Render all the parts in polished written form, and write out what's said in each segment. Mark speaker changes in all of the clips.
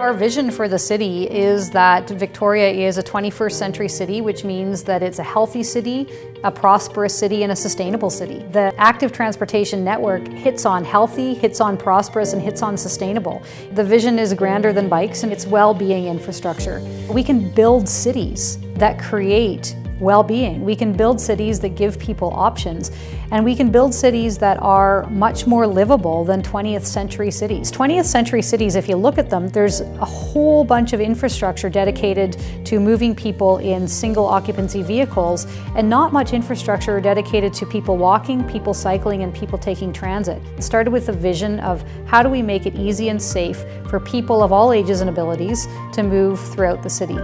Speaker 1: Our vision for the city is that Victoria is a 21st century city, which means that it's a healthy city, a prosperous city, and a sustainable city. The active transportation network hits on healthy, hits on prosperous, and hits on sustainable. The vision is grander than bikes, and it's well-being infrastructure. We can build cities that create well-being. We can build cities that give people options, and we can build cities that are much more livable than 20th century cities. 20th century cities, if you look at them, there's a whole bunch of infrastructure dedicated to moving people in single occupancy vehicles and not much infrastructure dedicated to people walking, people cycling, and people taking transit. It started with a vision of how do we make it easy and safe for people of all ages and abilities to move throughout the city.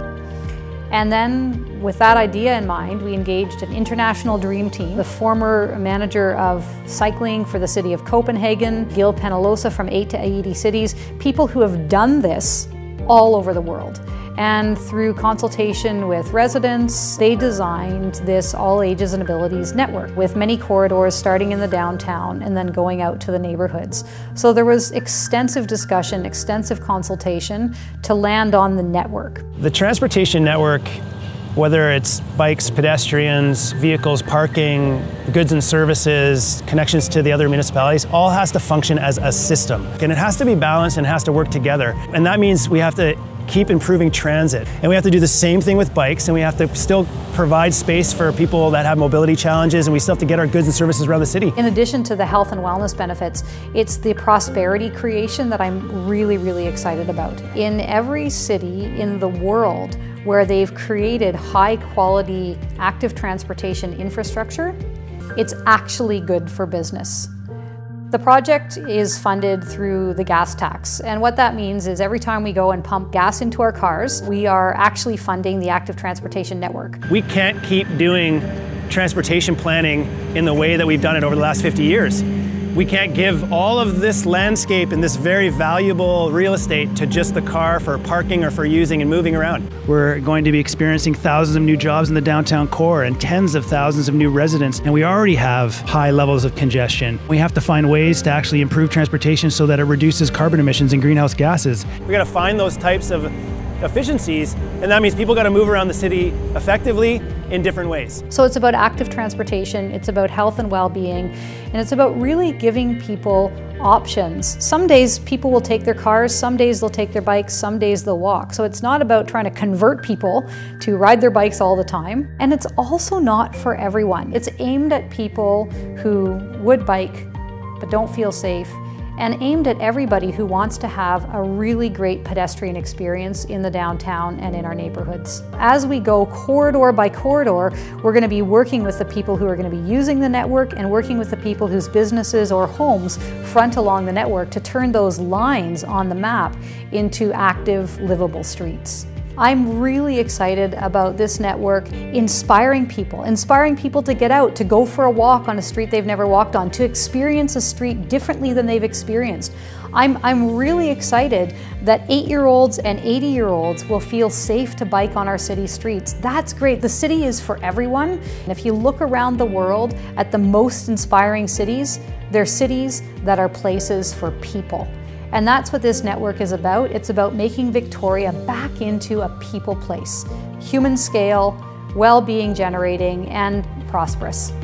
Speaker 1: And then, with that idea in mind, we engaged an international dream team. The former manager of cycling for the city of Copenhagen, Gil Penalosa from 8 to 80 Cities, people who have done this all over the world. And through consultation with residents, they designed this all ages and abilities network with many corridors starting in the downtown and then going out to the neighborhoods. So there was extensive discussion, extensive consultation to land on the network.
Speaker 2: The transportation network, whether it's bikes, pedestrians, vehicles, parking, goods and services, connections to the other municipalities, all has to function as a system. And it has to be balanced and has to work together. And that means we have to keep improving transit. And we have to do the same thing with bikes, and we have to still provide space for people that have mobility challenges, and we still have to get our goods and services around the city.
Speaker 1: In addition to the health and wellness benefits, it's the prosperity creation that I'm really excited about. In every city in the world where they've created high quality active transportation infrastructure, it's actually good for business. The project is funded through the gas tax, and what that means is every time we go and pump gas into our cars, we are actually funding the active transportation network.
Speaker 2: We can't keep doing transportation planning in the way that we've done it over the last 50 years. We can't give all of this landscape and this very valuable real estate to just the car for parking or for using and moving around. We're going to be experiencing thousands of new jobs in the downtown core and tens of thousands of new residents, and we already have high levels of congestion. We have to find ways to actually improve transportation so that it reduces carbon emissions and greenhouse gases. We got to find those types of efficiencies, and that means people got to move around the city effectively in different ways.
Speaker 1: So it's about active transportation, it's about health and well-being, and it's about really giving people options. Some days people will take their cars, some days they'll take their bikes, some days they'll walk. So it's not about trying to convert people to ride their bikes all the time, and it's also not for everyone. It's aimed at people who would bike but don't feel safe, and aimed at everybody who wants to have a really great pedestrian experience in the downtown and in our neighborhoods. As we go corridor by corridor, we're going to be working with the people who are going to be using the network and working with the people whose businesses or homes front along the network to turn those lines on the map into active, livable streets. I'm really excited about this network inspiring people to get out, to go for a walk on a street they've never walked on, to experience a street differently than they've experienced. I'm really excited that 8-year-olds and 80-year-olds will feel safe to bike on our city streets. That's great. The city is for everyone. And if you look around the world at the most inspiring cities, they're cities that are places for people. And that's what this network is about. It's about making Victoria back into a people place. Human scale, well-being generating, and prosperous.